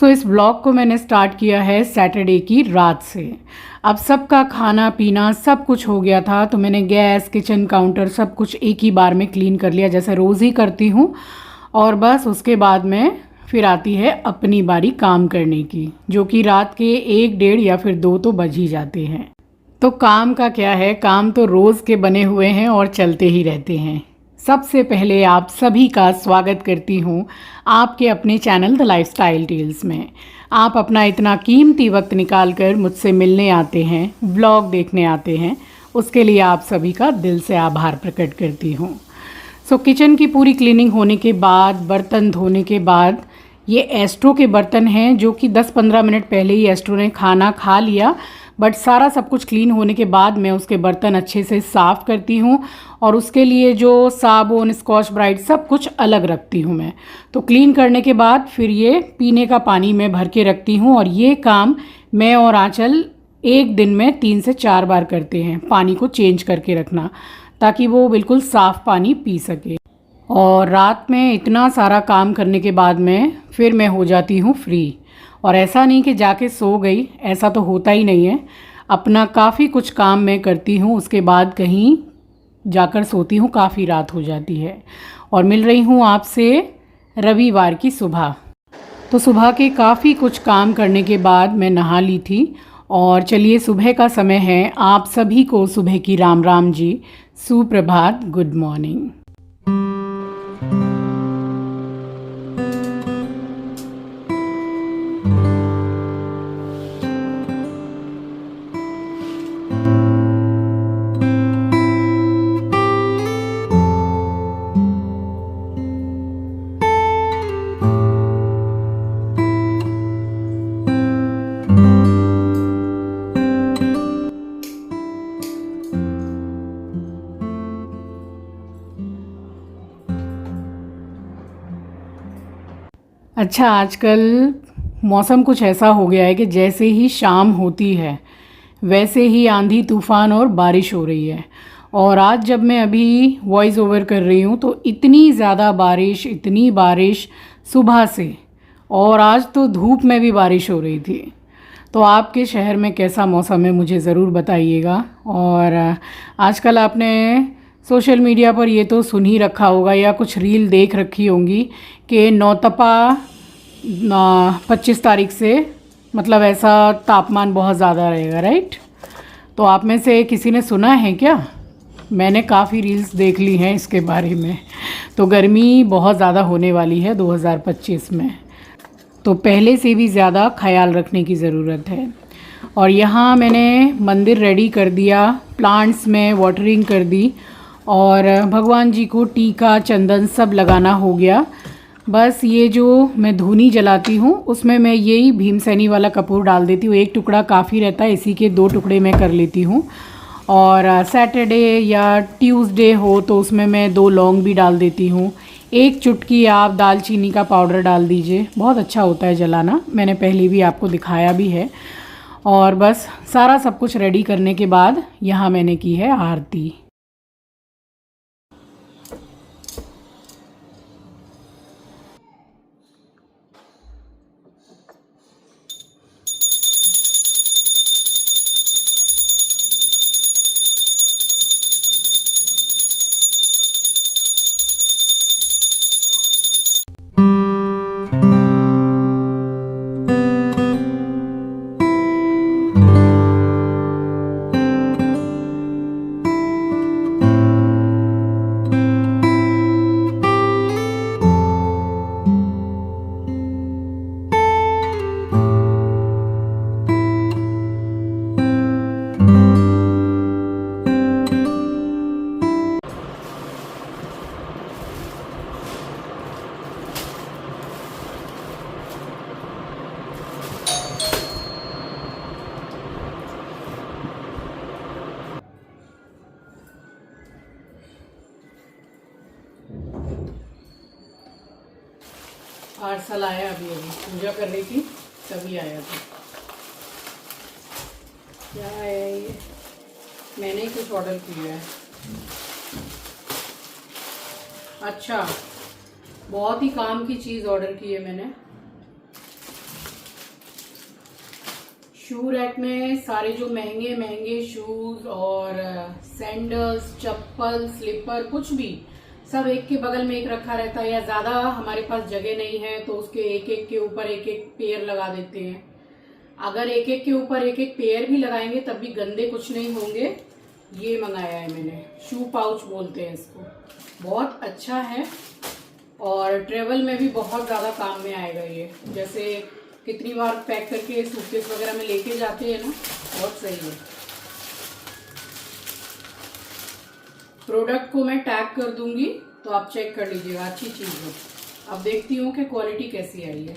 इस ब्लॉग को मैंने स्टार्ट किया है सैटरडे की रात से। अब सबका खाना पीना सब कुछ हो गया था, तो मैंने गैस, किचन काउंटर सब कुछ एक ही बार में क्लीन कर लिया, जैसे रोज़ ही करती हूँ। और बस उसके बाद में फिर आती है अपनी बारी काम करने की, जो कि रात के 1, 1:30 या फिर 2 तो बज ही जाते हैं। तो काम का क्या है, काम तो रोज़ के बने हुए हैं और चलते ही रहते हैं। सबसे पहले आप सभी का स्वागत करती हूँ आपके अपने चैनल द लाइफस्टाइल टेल्स में। आप अपना इतना कीमती वक्त निकाल कर मुझसे मिलने आते हैं, व्लॉग देखने आते हैं, उसके लिए आप सभी का दिल से आभार प्रकट करती हूँ। किचन की पूरी क्लीनिंग होने के बाद, बर्तन धोने के बाद, ये एस्ट्रो के बर्तन हैं जो कि 10-15 मिनट पहले ही एस्ट्रो ने खाना खा लिया, बट सारा सब कुछ क्लीन होने के बाद मैं उसके बर्तन अच्छे से साफ़ करती हूँ और उसके लिए जो साबुन, स्कॉच ब्राइट सब कुछ अलग रखती हूँ मैं। तो क्लीन करने के बाद फिर ये पीने का पानी मैं भर के रखती हूँ, और ये काम मैं और आंचल एक दिन में 3 से 4 बार करते हैं, पानी को चेंज करके रखना ताकि वो बिल्कुल साफ़ पानी पी सके। और रात में इतना सारा काम करने के बाद में फिर मैं हो जाती हूँ फ्री। और ऐसा नहीं कि जाके सो गई, ऐसा तो होता ही नहीं है। अपना काफ़ी कुछ काम मैं करती हूँ, उसके बाद कहीं जाकर सोती हूँ, काफ़ी रात हो जाती है। और मिल रही हूँ आपसे रविवार की सुबह। तो सुबह के काफ़ी कुछ काम करने के बाद मैं नहा ली थी, और चलिए सुबह का समय है। आप सभी को सुबह की राम राम जी, सुप्रभात, गुड मॉर्निंग। अच्छा, आजकल मौसम कुछ ऐसा हो गया है कि जैसे ही शाम होती है वैसे ही आंधी तूफ़ान और बारिश हो रही है। और आज जब मैं अभी वॉइस ओवर कर रही हूँ तो इतनी ज़्यादा बारिश, इतनी बारिश सुबह से, और आज तो धूप में भी बारिश हो रही थी। तो आपके शहर में कैसा मौसम है मुझे ज़रूर बताइएगा। और आजकल आपने सोशल मीडिया पर ये तो सुन ही रखा होगा या कुछ रील देख रखी होंगी कि नौतपा 25 तारीख से, मतलब ऐसा तापमान बहुत ज़्यादा रहेगा, राइट? तो आप में से किसी ने सुना है क्या? मैंने काफ़ी रील्स देख ली हैं इसके बारे में। तो गर्मी बहुत ज़्यादा होने वाली है 2025 में, तो पहले से भी ज़्यादा ख्याल रखने की ज़रूरत है। और यहाँ मैंने मंदिर रेडी कर दिया, प्लांट्स में वाटरिंग कर दी, और भगवान जी को टीका चंदन सब लगाना हो गया। बस ये जो मैं धूनी जलाती हूँ उसमें मैं यही भीमसेनी वाला कपूर डाल देती हूँ। 1 टुकड़ा काफ़ी रहता है, इसी के 2 टुकड़े मैं कर लेती हूँ। और सैटरडे या ट्यूसडे हो तो उसमें मैं 2 लौंग भी डाल देती हूँ। 1 चुटकी आप दालचीनी का पाउडर डाल दीजिए, बहुत अच्छा होता है जलाना, मैंने पहले भी आपको दिखाया भी है। और बस सारा सब कुछ रेडी करने के बाद यहाँ मैंने की है आरती। पार्सल आया, अभी पूजा कर रही थी तभी आया था। क्या है ये? मैंने ही कुछ ऑर्डर किया है। अच्छा, बहुत ही काम की चीज़ ऑर्डर की है मैंने। शू रैक में सारे जो महंगे महंगे शूज और सैंडल्स, चप्पल, स्लीपर, कुछ भी सब एक के बगल में एक रखा रहता है, या ज्यादा हमारे पास जगह नहीं है तो उसके एक एक के ऊपर एक एक पेयर लगा देते हैं। अगर एक एक के ऊपर एक एक पेयर भी लगाएंगे तब भी गंदे कुछ नहीं होंगे। ये मंगाया है मैंने, शू पाउच बोलते हैं इसको, बहुत अच्छा है और ट्रेवल में भी बहुत ज्यादा काम में आएगा ये। जैसे कितनी बार पैक करके सूटकेस वगैरह में लेके जाते हैं ना, बहुत सही है। प्रोडक्ट को मैं टैग कर दूंगी तो आप चेक कर लीजिएगा, अच्छी चीज है। अब देखती हूँ कि क्वालिटी कैसी आई है।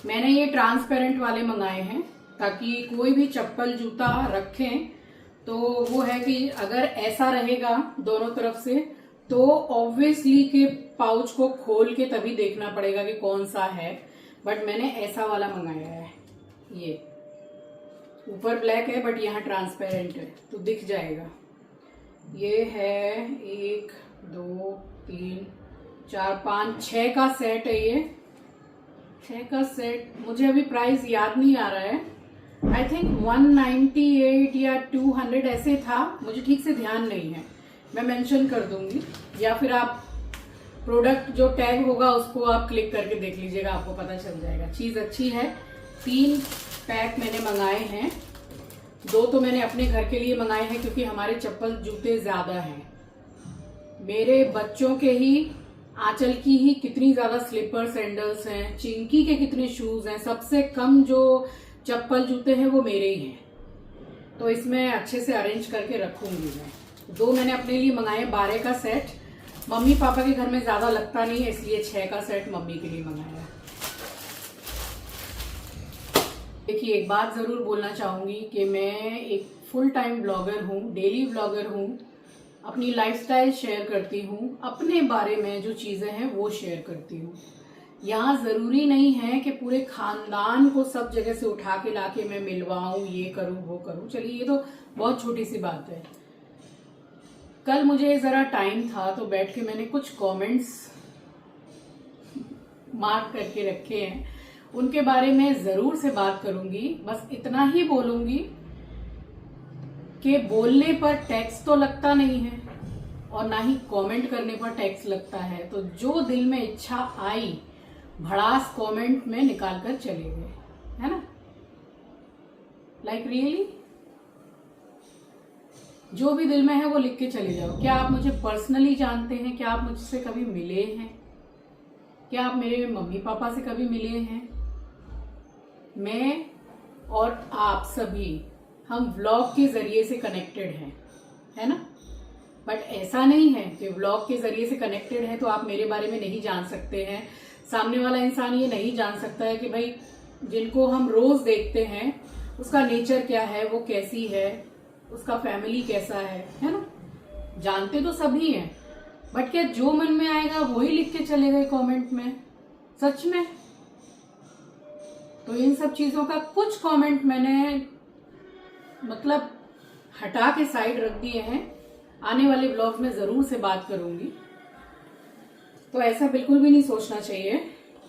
मैंने ये ट्रांसपेरेंट वाले मंगाए हैं ताकि कोई भी चप्पल जूता रखें तो वो है कि अगर ऐसा रहेगा दोनों तरफ से तो ऑब्वियसली के पाउच को खोल के तभी देखना पड़ेगा कि कौन सा है। बट मैंने ऐसा वाला मंगाया है, ये ऊपर ब्लैक है बट यहाँ ट्रांसपेरेंट है तो दिख जाएगा। ये है 1 2 3 4 5 6 का सेट है, ये 6 का सेट। मुझे अभी प्राइस याद नहीं आ रहा है, आई थिंक 198 या 200 ऐसे था, मुझे ठीक से ध्यान नहीं है, मैं मेंशन कर दूंगी। या फिर आप प्रोडक्ट जो टैग होगा उसको आप क्लिक करके देख लीजिएगा, आपको पता चल जाएगा। चीज अच्छी है। 3 पैक मैंने मंगाए हैं, 2 तो मैंने अपने घर के लिए मंगाए हैं क्योंकि हमारे चप्पल जूते ज्यादा हैं। मेरे बच्चों के ही आंचल की ही कितनी ज्यादा स्लीपर सैंडल्स हैं, चिंकी के कितने शूज हैं, सबसे कम जो चप्पल जूते हैं वो मेरे ही हैं। तो इसमें अच्छे से अरेंज करके रखूंगी मैं। 2 मैंने अपने लिए मंगाए 12 का सेट, मम्मी पापा के घर में ज्यादा लगता नहीं है इसलिए 6 का सेट मम्मी के लिए मंगाया। देखिए, एक बात जरूर बोलना चाहूंगी कि मैं एक फुल टाइम ब्लॉगर हूँ, डेली ब्लॉगर हूँ, अपनी लाइफस्टाइल शेयर करती हूँ, अपने बारे में जो चीजें हैं वो शेयर करती हूँ। यहाँ जरूरी नहीं है कि पूरे खानदान को सब जगह से उठा के लाके मैं मिलवाऊं, ये करूं वो करूं। चलिए, ये तो बहुत छोटी सी बात है। कल मुझे जरा टाइम था तो बैठ के मैंने कुछ कमेंट्स मार्क करके रखे हैं, उनके बारे में जरूर से बात करूंगी। बस इतना ही बोलूंगी कि बोलने पर टैक्स तो लगता नहीं है और ना ही कमेंट करने पर टैक्स लगता है। तो जो दिल में इच्छा आई भड़ास कमेंट में निकाल कर चले गए, है ना। लाइक रियली, जो भी दिल में है वो लिख के चले जाओ। क्या आप मुझे पर्सनली जानते हैं? क्या आप मुझसे कभी मिले हैं? क्या आप मेरे मम्मी पापा से कभी मिले हैं? मैं और आप सभी हम व्लॉग के जरिए से कनेक्टेड हैं, है ना। बट ऐसा नहीं है कि व्लॉग के जरिए से कनेक्टेड है तो आप मेरे बारे में नहीं जान सकते हैं। सामने वाला इंसान ये नहीं जान सकता है कि भाई जिनको हम रोज देखते हैं उसका नेचर क्या है, वो कैसी है, उसका फैमिली कैसा है ना। जानते तो सभी हैं, बट क्या जो मन में आएगा वही लिख के चले गए कमेंट में? सच में। तो इन सब चीजों का कुछ कमेंट मैंने मतलब हटा के साइड रख दिए हैं। आने वाले ब्लॉग में जरूर से बात करूंगी। तो ऐसा बिल्कुल भी नहीं सोचना चाहिए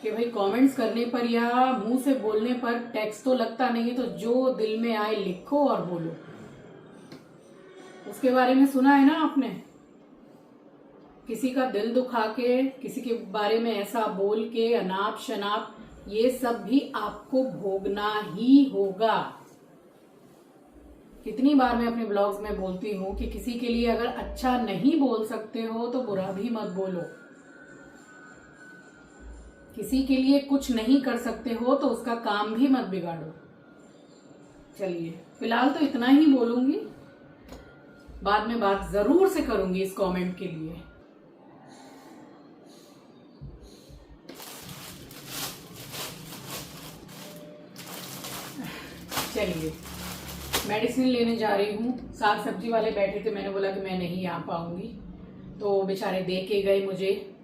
कि भाई कमेंट्स करने पर या मुंह से बोलने पर टैक्स तो लगता नहीं है, तो जो दिल में आए लिखो और बोलो। उसके बारे में सुना है ना आपने, किसी का दिल दुखा के, किसी के बारे में ऐसा बोल के अनाप शनाप, ये सब भी आपको भोगना ही होगा। कितनी बार मैं अपने ब्लॉग्स में बोलती हूँ कि किसी के लिए अगर अच्छा नहीं बोल सकते हो तो बुरा भी मत बोलो। किसी के लिए कुछ नहीं कर सकते हो तो उसका काम भी मत बिगाड़ो। चलिए, फिलहाल तो इतना ही बोलूंगी, बाद में बात जरूर से करूंगी इस कमेंट के लिए। चलिए, मेडिसिन लेने जा रही हूँ। साग सब्जी वाले बैठे थे, मैंने बोला कि मैं नहीं आ पाऊंगी, तो बेचारे दे के गए मुझे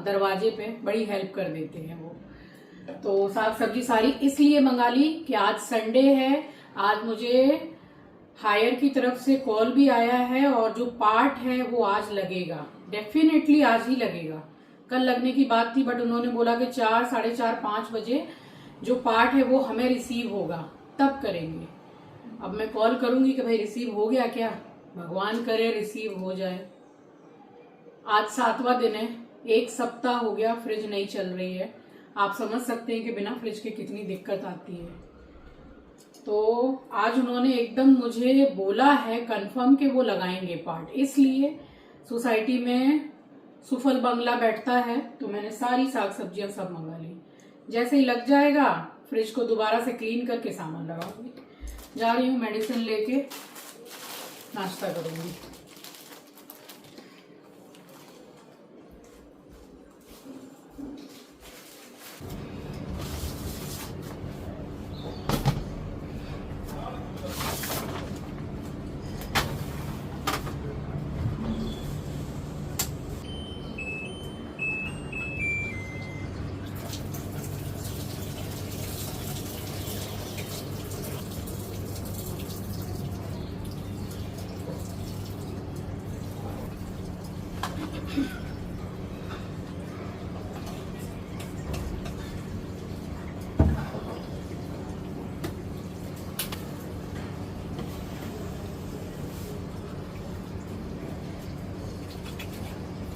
दरवाजे पे, बड़ी हेल्प कर देते हैं वो। तो साग सब्जी सारी इसलिए मंगा ली कि आज संडे है, आज मुझे हायर की तरफ से कॉल भी आया है और जो पार्ट है वो आज लगेगा, डेफिनेटली आज ही लगेगा। कल लगने की बात थी बट उन्होंने बोला कि 4, 4:30, 5 बजे जो पार्ट है वो हमें रिसीव होगा तब करेंगे। अब मैं कॉल करूंगी कि भाई रिसीव हो गया क्या, भगवान करे रिसीव हो जाए। आज 7वां दिन है, 1 सप्ताह हो गया फ्रिज नहीं चल रही है। आप समझ सकते हैं कि बिना फ्रिज के कितनी दिक्कत आती है। तो आज उन्होंने एकदम मुझे बोला है कंफर्म कि वो लगाएंगे पार्ट, इसलिए सोसाइटी में सुफल बंगला बैठता है तो मैंने सारी साग सब्जियां सब मंगा ली। जैसे ही लग जाएगा फ्रिज को दोबारा से क्लीन करके सामान लगाऊंगी। जा रही हूँ मेडिसिन लेके, नाश्ता करूंगी।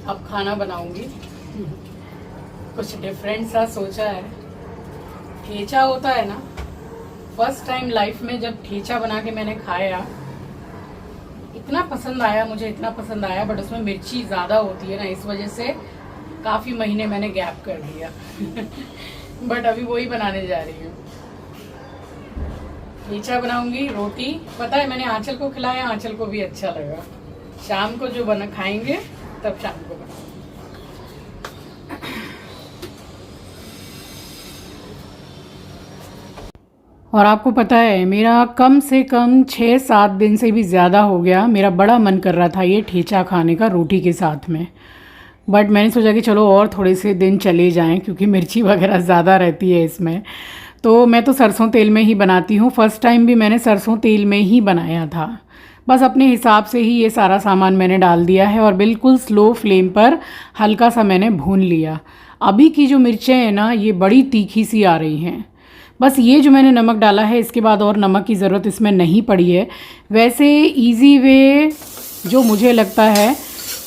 अब खाना बनाऊंगी, कुछ डिफरेंट सा सोचा है। ठेचा होता है ना, फर्स्ट टाइम लाइफ में जब ठेचा बना के मैंने खाया, इतना पसंद आया मुझे, इतना पसंद आया। बट उसमें मिर्ची ज़्यादा होती है ना, इस वजह से काफ़ी महीने मैंने गैप कर दिया। बट अभी वही बनाने जा रही हूँ। ठेचा बनाऊंगी, रोटी। पता है मैंने आंचल को खिलाया, आंचल को भी अच्छा लगा। शाम को जो बना खाएंगे तब शाम को बनाऊंगी। और आपको पता है मेरा कम से कम 6-7 दिन से भी ज़्यादा हो गया, मेरा बड़ा मन कर रहा था ये ठेचा खाने का रोटी के साथ में। बट मैंने सोचा कि चलो और थोड़े से दिन चले जाएं, क्योंकि मिर्ची वगैरह ज़्यादा रहती है इसमें। तो मैं तो सरसों तेल में ही बनाती हूँ। फ़र्स्ट टाइम भी मैंने सरसों तेल में ही बनाया था। बस अपने हिसाब से ही ये सारा सामान मैंने डाल दिया है और बिल्कुल स्लो फ्लेम पर हल्का सा मैंने भून लिया। अभी की जो मिर्चें हैं ना, ये बड़ी तीखी सी आ रही हैं। बस ये जो मैंने नमक डाला है, इसके बाद और नमक की ज़रूरत इसमें नहीं पड़ी है। वैसे इजी वे जो मुझे लगता है,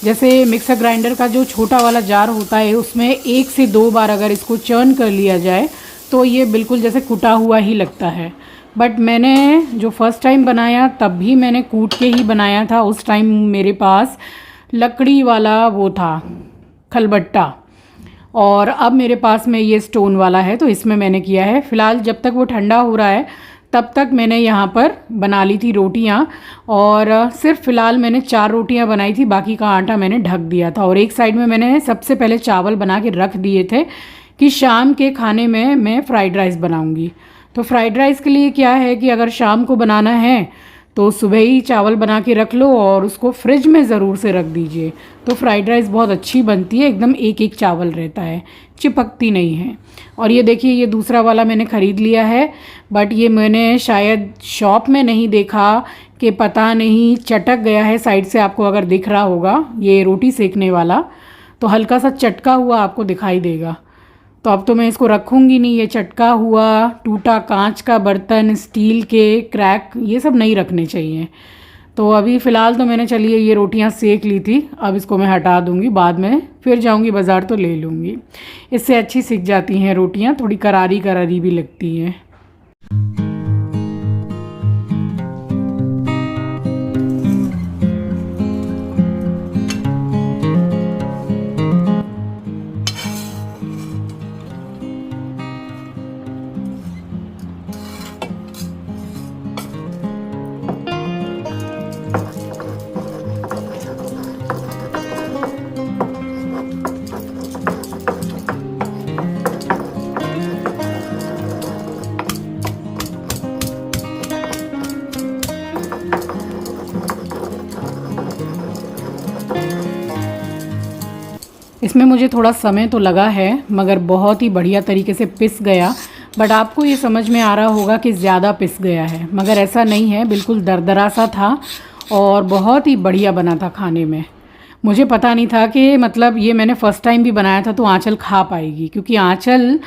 जैसे मिक्सर ग्राइंडर का जो छोटा वाला जार होता है, उसमें 1 से 2 बार अगर इसको चर्न कर लिया जाए तो ये बिल्कुल जैसे कुटा हुआ ही लगता है। बट मैंने जो फ़र्स्ट टाइम बनाया तब भी मैंने कूट के ही बनाया था। उस टाइम मेरे पास लकड़ी वाला वो था, खलबट्टा, और अब मेरे पास में ये स्टोन वाला है, तो इसमें मैंने किया है। फ़िलहाल जब तक वो ठंडा हो रहा है तब तक मैंने यहाँ पर बना ली थी रोटियाँ। और सिर्फ फ़िलहाल मैंने 4 रोटियाँ बनाई थी, बाकी का आटा मैंने ढक दिया था। और एक साइड में मैंने सबसे पहले चावल बना के रख दिए थे कि शाम के खाने में मैं फ़्राइड राइस बनाऊँगी। तो फ्राइड राइस के लिए क्या है कि अगर शाम को बनाना है तो सुबह ही चावल बना के रख लो और उसको फ्रिज में ज़रूर से रख दीजिए, तो फ्राइड राइस बहुत अच्छी बनती है। एकदम एक एक चावल रहता है, चिपकती नहीं है। और ये देखिए, ये दूसरा वाला मैंने ख़रीद लिया है, बट ये मैंने शायद शॉप में नहीं देखा कि पता नहीं चटक गया है साइड से। आपको अगर दिख रहा होगा ये रोटी सेकने वाला, तो हल्का सा चटका हुआ आपको दिखाई देगा। तो अब तो मैं इसको रखूँगी नहीं। ये चटका हुआ, टूटा कांच का बर्तन, स्टील के क्रैक, ये सब नहीं रखने चाहिए। तो अभी फ़िलहाल तो मैंने, चलिए, ये रोटियां सेक ली थी, अब इसको मैं हटा दूँगी। बाद में फिर जाऊँगी बाज़ार तो ले लूँगी। इससे अच्छी सिक जाती हैं रोटियां, थोड़ी करारी करारी भी लगती हैं। इसमें मुझे थोड़ा समय तो लगा है, मगर बहुत ही बढ़िया तरीके से पिस गया। बट आपको ये समझ में आ रहा होगा कि ज़्यादा पिस गया है, मगर ऐसा नहीं है, बिल्कुल दरदरा सा था और बहुत ही बढ़िया बना था खाने में। मुझे पता नहीं था कि मतलब ये मैंने फ़र्स्ट टाइम भी बनाया था तो आंचल खा पाएगी, क्योंकि आंचल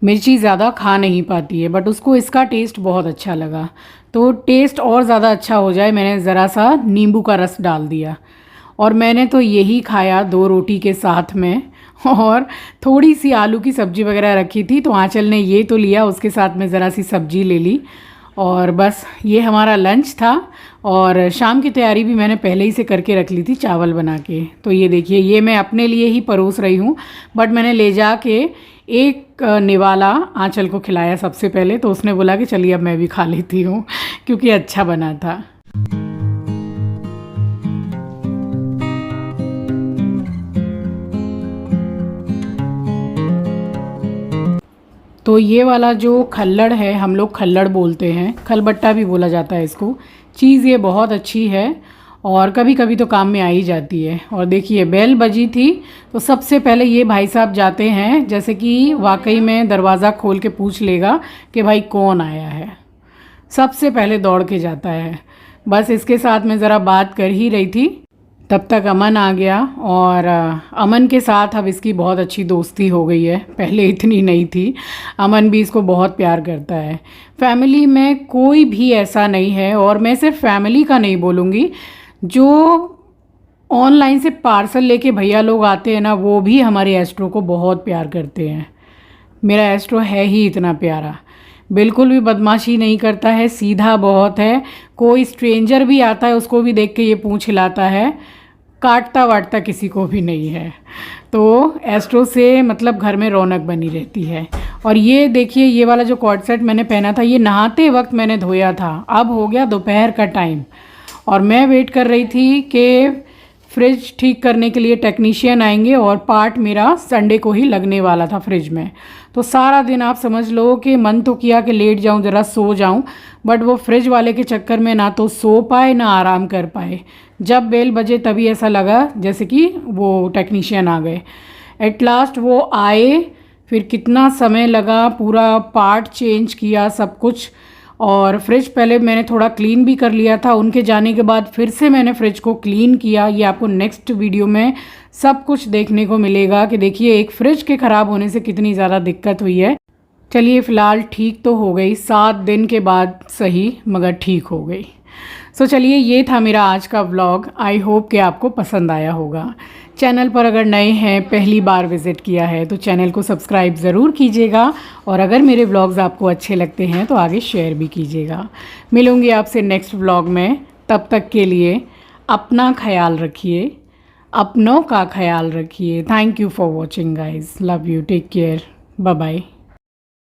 मिर्ची ज़्यादा खा नहीं पाती है, बट उसको इसका टेस्ट बहुत अच्छा लगा। तो टेस्ट और ज़्यादा अच्छा हो जाए मैंने ज़रा सा नींबू का रस डाल दिया, और मैंने तो यही खाया 2 रोटी के साथ में। और थोड़ी सी आलू की सब्ज़ी वगैरह रखी थी तो आंचल ने ये तो लिया, उसके साथ में ज़रा सी सब्ज़ी ले ली, और बस ये हमारा लंच था। और शाम की तैयारी भी मैंने पहले ही से करके रख ली थी चावल बना के। तो ये देखिए, ये मैं अपने लिए ही परोस रही हूँ, बट मैंने ले जा के एक निवाला आंचल को खिलाया सबसे पहले, तो उसने बोला कि चलिए अब मैं भी खा लेती हूँ क्योंकि अच्छा बना था। तो ये वाला जो खल्लड़ है, हम लोग खल्लड़ बोलते हैं, खलबट्टा भी बोला जाता है इसको। चीज़ ये बहुत अच्छी है और कभी कभी तो काम में आ ही जाती है। और देखिए बेल बजी थी तो सबसे पहले ये भाई साहब जाते हैं, जैसे कि वाकई में दरवाज़ा खोल के पूछ लेगा कि भाई कौन आया है, सबसे पहले दौड़ के जाता है। बस इसके साथ मैं ज़रा बात कर ही रही थी, तब तक अमन आ गया, और अमन के साथ अब इसकी बहुत अच्छी दोस्ती हो गई है, पहले इतनी नहीं थी। अमन भी इसको बहुत प्यार करता है। फैमिली में कोई भी ऐसा नहीं है, और मैं सिर्फ फैमिली का नहीं बोलूँगी, जो ऑनलाइन से पार्सल लेके भैया लोग आते हैं ना, वो भी हमारे एस्ट्रो को बहुत प्यार करते हैं। मेरा एस्ट्रो है ही इतना प्यारा, बिल्कुल भी बदमाशी नहीं करता है, सीधा बहुत है। कोई स्ट्रेंजर भी आता है उसको भी देख के ये पूंछ हिलाता है, काटता वाटता किसी को भी नहीं है। तो एस्ट्रो से मतलब घर में रौनक बनी रहती है। और ये देखिए, ये वाला जो कॉर्ड सेट मैंने पहना था, ये नहाते वक्त मैंने धोया था। अब हो गया दोपहर का टाइम, और मैं वेट कर रही थी कि फ्रिज ठीक करने के लिए टेक्नीशियन आएंगे, और पार्ट मेरा संडे को ही लगने वाला था फ्रिज में। तो सारा दिन आप समझ लो कि मन तो किया कि लेट जाऊं, ज़रा सो जाऊं, बट वो फ्रिज वाले के चक्कर में ना तो सो पाए ना आराम कर पाए। जब बेल बजे तभी ऐसा लगा जैसे कि वो टेक्नीशियन आ गए। एट लास्ट वो आए, फिर कितना समय लगा, पूरा पार्ट चेंज किया सब कुछ। और फ्रिज पहले मैंने थोड़ा क्लीन भी कर लिया था, उनके जाने के बाद फिर से मैंने फ्रिज को क्लीन किया। ये आपको नेक्स्ट वीडियो में सब कुछ देखने को मिलेगा कि देखिए एक फ्रिज के ख़राब होने से कितनी ज़्यादा दिक्कत हुई है। चलिए फ़िलहाल ठीक तो हो गई, 7 दिन के बाद सही, मगर ठीक हो गई। सो चलिए, ये था मेरा आज का व्लॉग। आई होप कि आपको पसंद आया होगा। चैनल पर अगर नए हैं, पहली बार विज़िट किया है, तो चैनल को सब्सक्राइब ज़रूर कीजिएगा, और अगर मेरे व्लॉग्स आपको अच्छे लगते हैं तो आगे शेयर भी कीजिएगा। मिलूँगी आपसे नेक्स्ट व्लॉग में, तब तक के लिए अपना ख्याल रखिए, अपनों का ख्याल रखिए। Thank you for watching guys, love you, take care, bye bye.